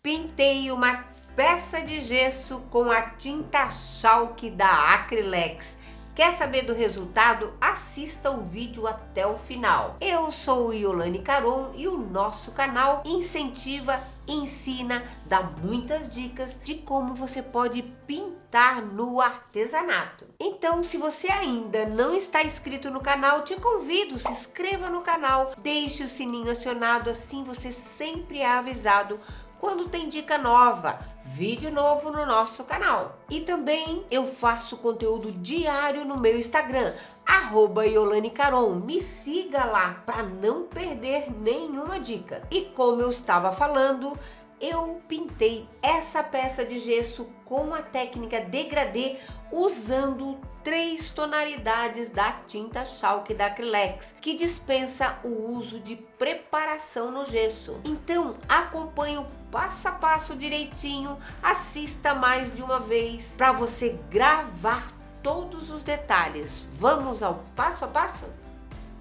Pintei uma peça de gesso com a tinta Chalk da Acrylex. Quer saber do resultado? Assista o vídeo até o final. Eu sou Iolane Caron e o nosso canal incentiva, ensina, dá muitas dicas de como você pode pintar no artesanato. Então, se você ainda não está inscrito no canal, te convido, se inscreva no canal, deixe o sininho acionado, assim você sempre é avisado quando tem dica nova, vídeo novo no nosso canal. E também eu faço conteúdo diário no meu Instagram, @IolaneCaron. Me siga lá para não perder nenhuma dica. E como eu estava falando, eu pintei essa peça de gesso com a técnica degradê usando 3 tonalidades da tinta Chalk da Acrylex, que dispensa o uso de preparação no gesso. Então acompanhe o passo a passo direitinho, assista mais de uma vez para você gravar todos os detalhes. Vamos ao passo a passo?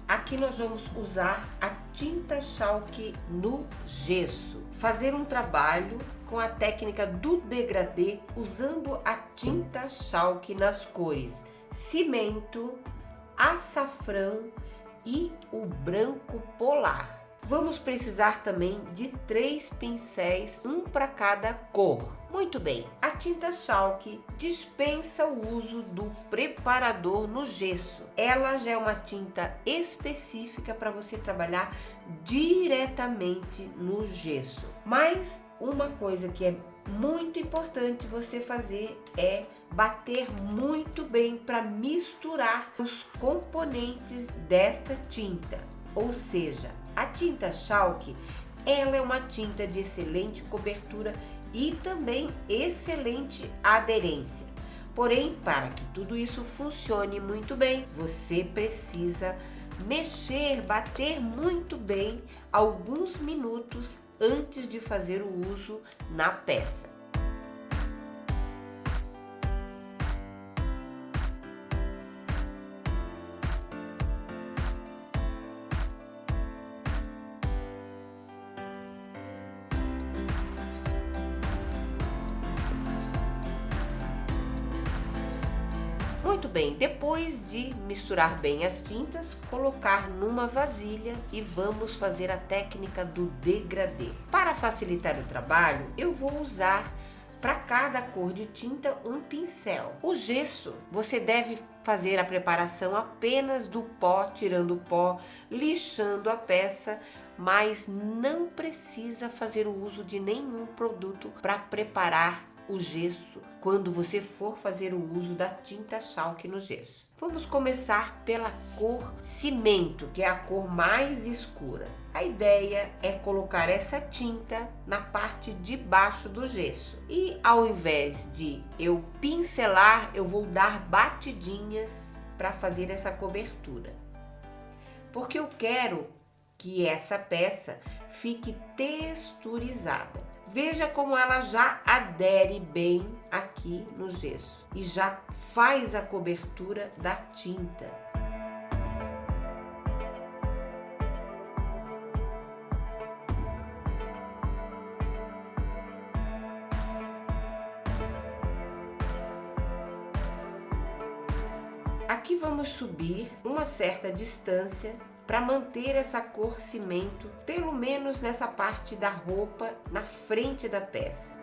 Aqui nós vamos usar a tinta Chalk no gesso. Fazer um trabalho com a técnica do degradê usando a tinta Chalk nas cores cimento, açafrão e o branco polar. Vamos precisar também de 3 pincéis, um para cada cor. Muito bem, a tinta Chalk dispensa o uso do preparador no gesso. Ela já é uma tinta específica para você trabalhar diretamente no gesso. Mas uma coisa que é muito importante você fazer é bater muito bem para misturar os componentes desta tinta. Ou seja, a tinta Chalk, ela é uma tinta de excelente cobertura e também excelente aderência. Porém, para que tudo isso funcione muito bem, você precisa mexer, bater muito bem alguns minutos antes de fazer o uso na peça. Muito bem, depois de misturar bem as tintas, colocar numa vasilha e vamos fazer a técnica do degradê. Para facilitar o trabalho, eu vou usar para cada cor de tinta um pincel. O gesso, você deve fazer a preparação apenas do pó, tirando o pó, lixando a peça, mas não precisa fazer o uso de nenhum produto para preparar o gesso quando você for fazer o uso da tinta Chalk no gesso. Vamos começar pela cor cimento, que é a cor mais escura. A ideia é colocar essa tinta na parte de baixo do gesso. E ao invés de eu pincelar, eu vou dar batidinhas para fazer essa cobertura. Porque eu quero que essa peça fique texturizada. Veja como ela já adere bem aqui no gesso e já faz a cobertura da tinta. Aqui vamos subir uma certa distância para manter essa cor cimento, pelo menos nessa parte da roupa, na frente da peça.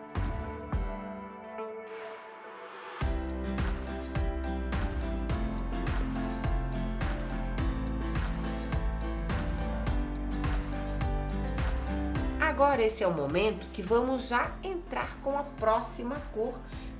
Agora esse é o momento que vamos já entrar com a próxima cor,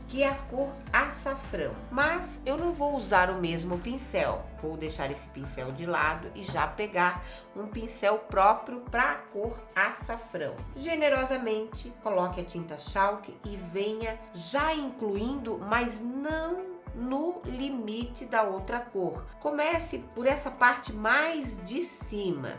que é a cor açafrão. Mas eu não vou usar o mesmo pincel, vou deixar esse pincel de lado e já pegar um pincel próprio para a cor açafrão. Generosamente coloque a tinta Chalk e venha já incluindo, mas não no limite da outra cor. Comece por essa parte mais de cima.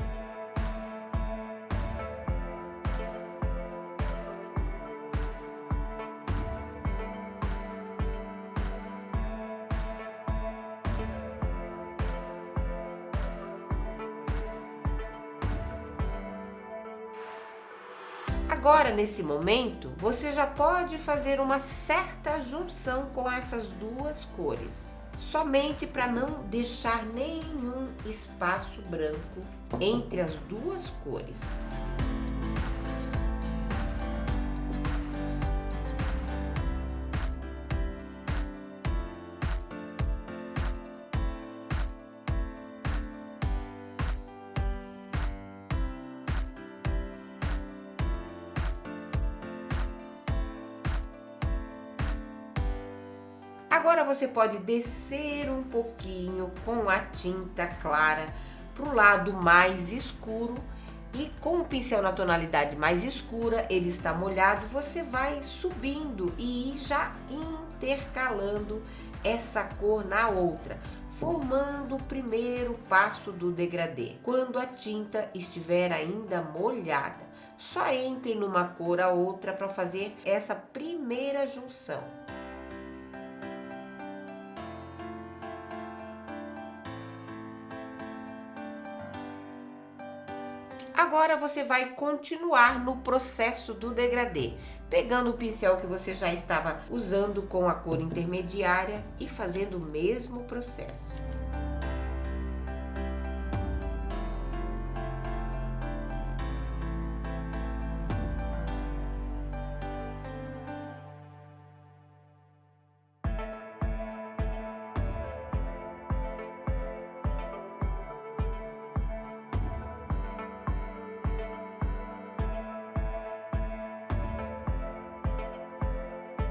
Agora, nesse momento, você já pode fazer uma certa junção com essas duas cores, somente para não deixar nenhum espaço branco entre as duas cores. Agora você pode descer um pouquinho com a tinta clara para o lado mais escuro e com o pincel na tonalidade mais escura, ele está molhado, você vai subindo e ir já intercalando essa cor na outra, formando o primeiro passo do degradê. Quando a tinta estiver ainda molhada, só entre numa cor a outra para fazer essa primeira junção. Agora você vai continuar no processo do degradê, pegando o pincel que você já estava usando com a cor intermediária e fazendo o mesmo processo.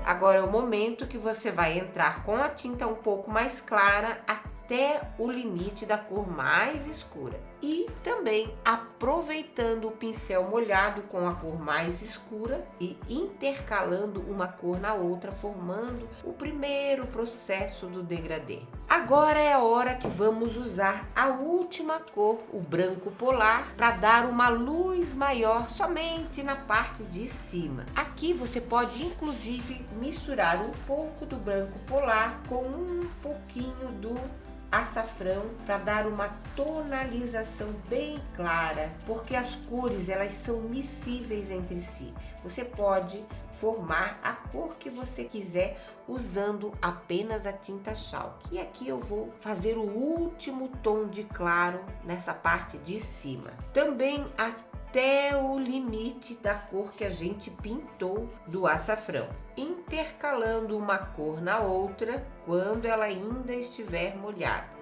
Agora é o momento que você vai entrar com a tinta um pouco mais clara até o limite da cor mais escura. E também aproveitando o pincel molhado com a cor mais escura e intercalando uma cor na outra, formando o primeiro processo do degradê. Agora é a hora que vamos usar a última cor, o branco polar, para dar uma luz maior somente na parte de cima. Aqui você pode inclusive misturar um pouco do branco polar com um pouquinho do açafrão para dar uma tonalização bem clara, porque as cores elas são miscíveis entre si. Você pode formar a cor que você quiser usando apenas a tinta chalk. E aqui eu vou fazer o último tom de claro nessa parte de cima. Também até o limite da cor que a gente pintou do açafrão, intercalando uma cor na outra quando ela ainda estiver molhada.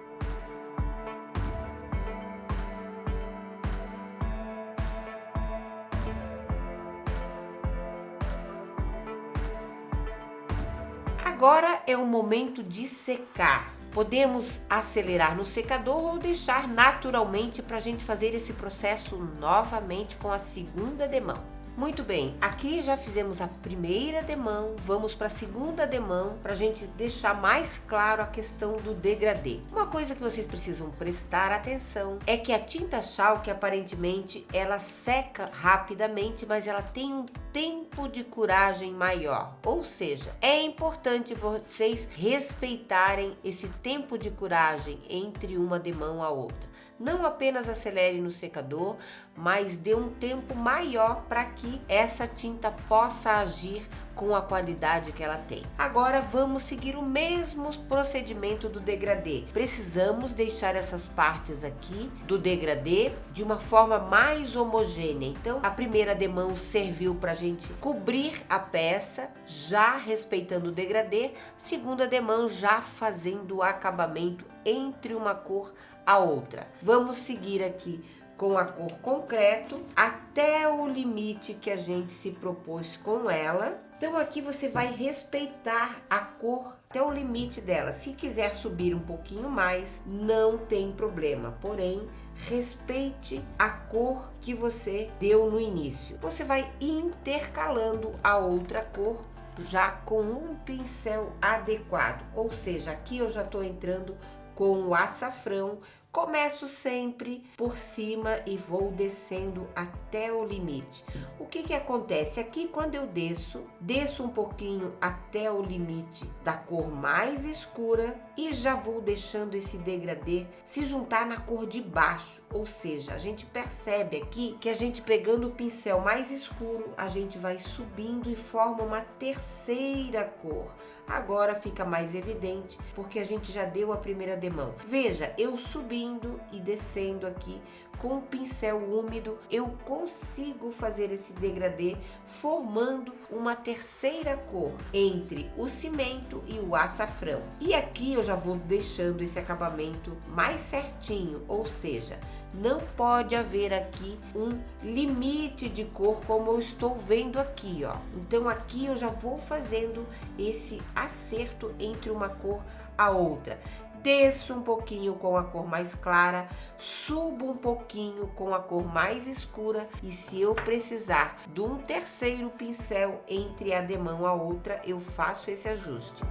Agora é o momento de secar. Podemos acelerar no secador ou deixar naturalmente para a gente fazer esse processo novamente com a segunda demão. Muito bem, aqui já fizemos a primeira demão, vamos para a segunda demão para a gente deixar mais claro a questão do degradê. Uma coisa que vocês precisam prestar atenção é que a tinta chalk aparentemente ela seca rapidamente, mas ela tem um tempo de curagem maior, ou seja, é importante vocês respeitarem esse tempo de curagem entre uma demão a outra. Não apenas acelere no secador, mas dê um tempo maior para que essa tinta possa agir com a qualidade que ela tem. Agora vamos seguir o mesmo procedimento do degradê. Precisamos deixar essas partes aqui do degradê de uma forma mais homogênea. Então a primeira demão serviu para a gente cobrir a peça, já respeitando o degradê. Segunda demão já fazendo o acabamento entre uma cor a outra. Vamos seguir aqui com a cor concreto até o limite que a gente se propôs com ela. Então aqui você vai respeitar a cor até o limite dela. Se quiser subir um pouquinho mais, não tem problema. Porém, respeite a cor que você deu no início. Você vai intercalando a outra cor já com um pincel adequado. Ou seja, aqui eu já estou entrando com o açafrão Começo sempre por cima e vou descendo até o limite. O que acontece? Aqui quando eu desço um pouquinho até o limite da cor mais escura e já vou deixando esse degradê se juntar na cor de baixo. Ou seja, a gente percebe aqui que a gente pegando o pincel mais escuro, a gente vai subindo e forma uma terceira cor. Agora fica mais evidente porque a gente já deu a primeira demão. Veja, eu subindo e descendo aqui com o pincel úmido, eu consigo fazer esse degradê formando uma terceira cor entre o cimento e o açafrão. E aqui eu já vou deixando esse acabamento mais certinho, ou seja, não pode haver aqui um limite de cor como eu estou vendo aqui, ó. Então aqui eu já vou fazendo esse acerto entre uma cor a outra. Desço um pouquinho com a cor mais clara, subo um pouquinho com a cor mais escura e se eu precisar de um terceiro pincel entre a demão a outra, eu faço esse ajuste.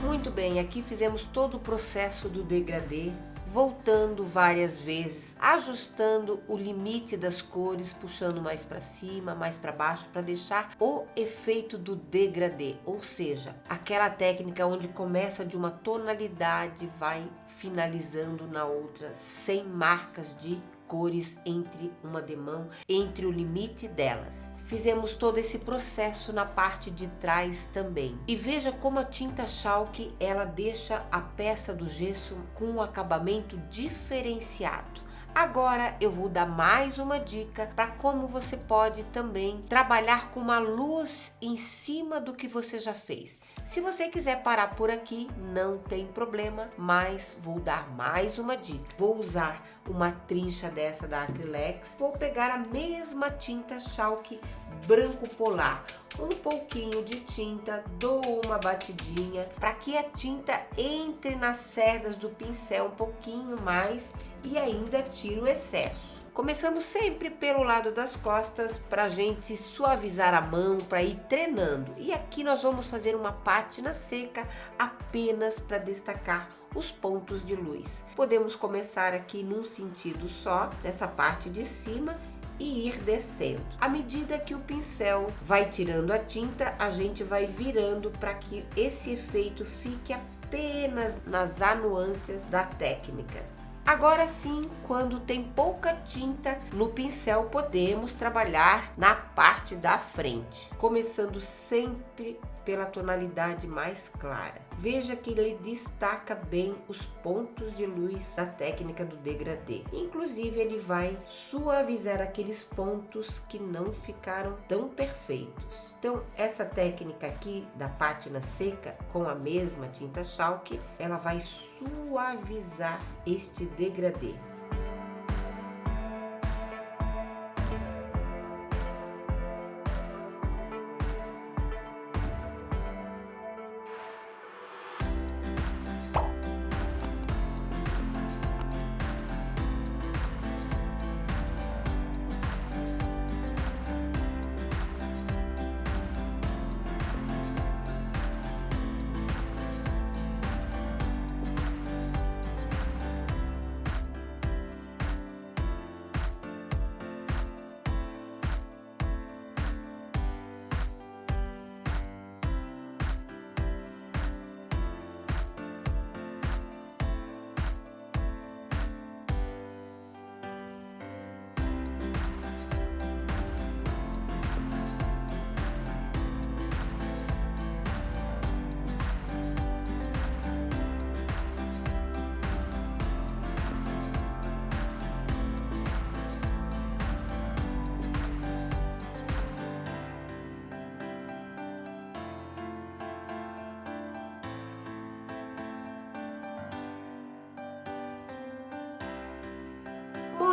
Muito bem, aqui fizemos todo o processo do degradê, voltando várias vezes, ajustando o limite das cores, puxando mais para cima, mais para baixo, para deixar o efeito do degradê, ou seja, aquela técnica onde começa de uma tonalidade e vai finalizando na outra, sem marcas de cores entre uma demão, entre o limite delas. Fizemos todo esse processo na parte de trás também. E veja como a tinta chalk, ela deixa a peça do gesso com um acabamento diferenciado. Agora eu vou dar mais uma dica para como você pode também trabalhar com uma luz em cima do que você já fez. Se você quiser parar por aqui, não tem problema, mas vou dar mais uma dica. Vou usar uma trincha dessa da Acrylex, vou pegar a mesma tinta chalk branco polar, um pouquinho de tinta, dou uma batidinha para que a tinta entre nas cerdas do pincel um pouquinho mais e ainda tiro o excesso. Começamos sempre pelo lado das costas para a gente suavizar a mão, para ir treinando. E aqui nós vamos fazer uma pátina seca apenas para destacar os pontos de luz. Podemos começar aqui num sentido só, nessa parte de cima, e ir descendo. À medida que o pincel vai tirando a tinta, a gente vai virando para que esse efeito fique apenas nas nuances da técnica. Agora sim, quando tem pouca tinta no pincel, podemos trabalhar na parte da frente, começando sempre pela tonalidade mais clara. Veja que ele destaca bem os pontos de luz da técnica do degradê. Inclusive, ele vai suavizar aqueles pontos que não ficaram tão perfeitos. Então, essa técnica aqui da pátina seca com a mesma tinta chalk, ela vai suavizar este degradê.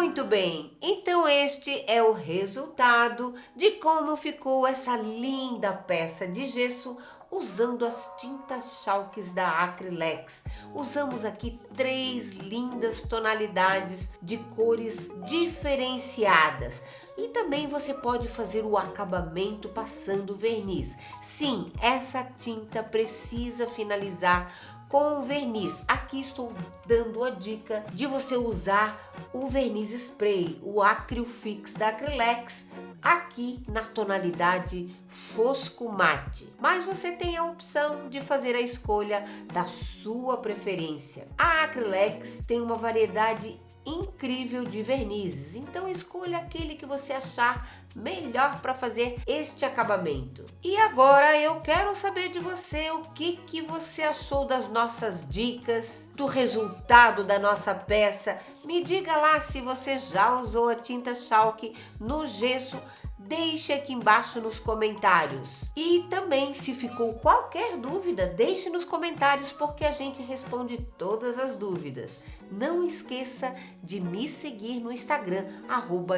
Muito bem, então este é o resultado de como ficou essa linda peça de gesso usando as tintas chalques da Acrylex. Usamos aqui 3 lindas tonalidades de cores diferenciadas. E também você pode fazer o acabamento passando verniz. Sim, essa tinta precisa finalizar com o verniz. Aqui estou dando a dica de você usar o verniz spray, o Acrylfix da Acrylex, aqui na tonalidade fosco mate. Mas você tem a opção de fazer a escolha da sua preferência. A Acrylex tem uma variedade incrível de vernizes, então escolha aquele que você achar melhor para fazer este acabamento. E agora eu quero saber de você o que você achou das nossas dicas, do resultado da nossa peça. Me diga lá se você já usou a tinta chalk no gesso. Deixe aqui embaixo nos comentários. E também, se ficou qualquer dúvida, deixe nos comentários porque a gente responde todas as dúvidas. Não esqueça de me seguir no Instagram,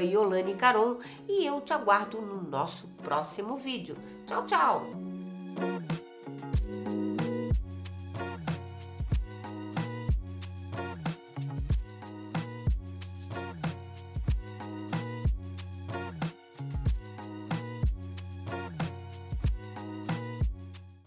@IolaneCaron, e eu te aguardo no nosso próximo vídeo. Tchau, tchau!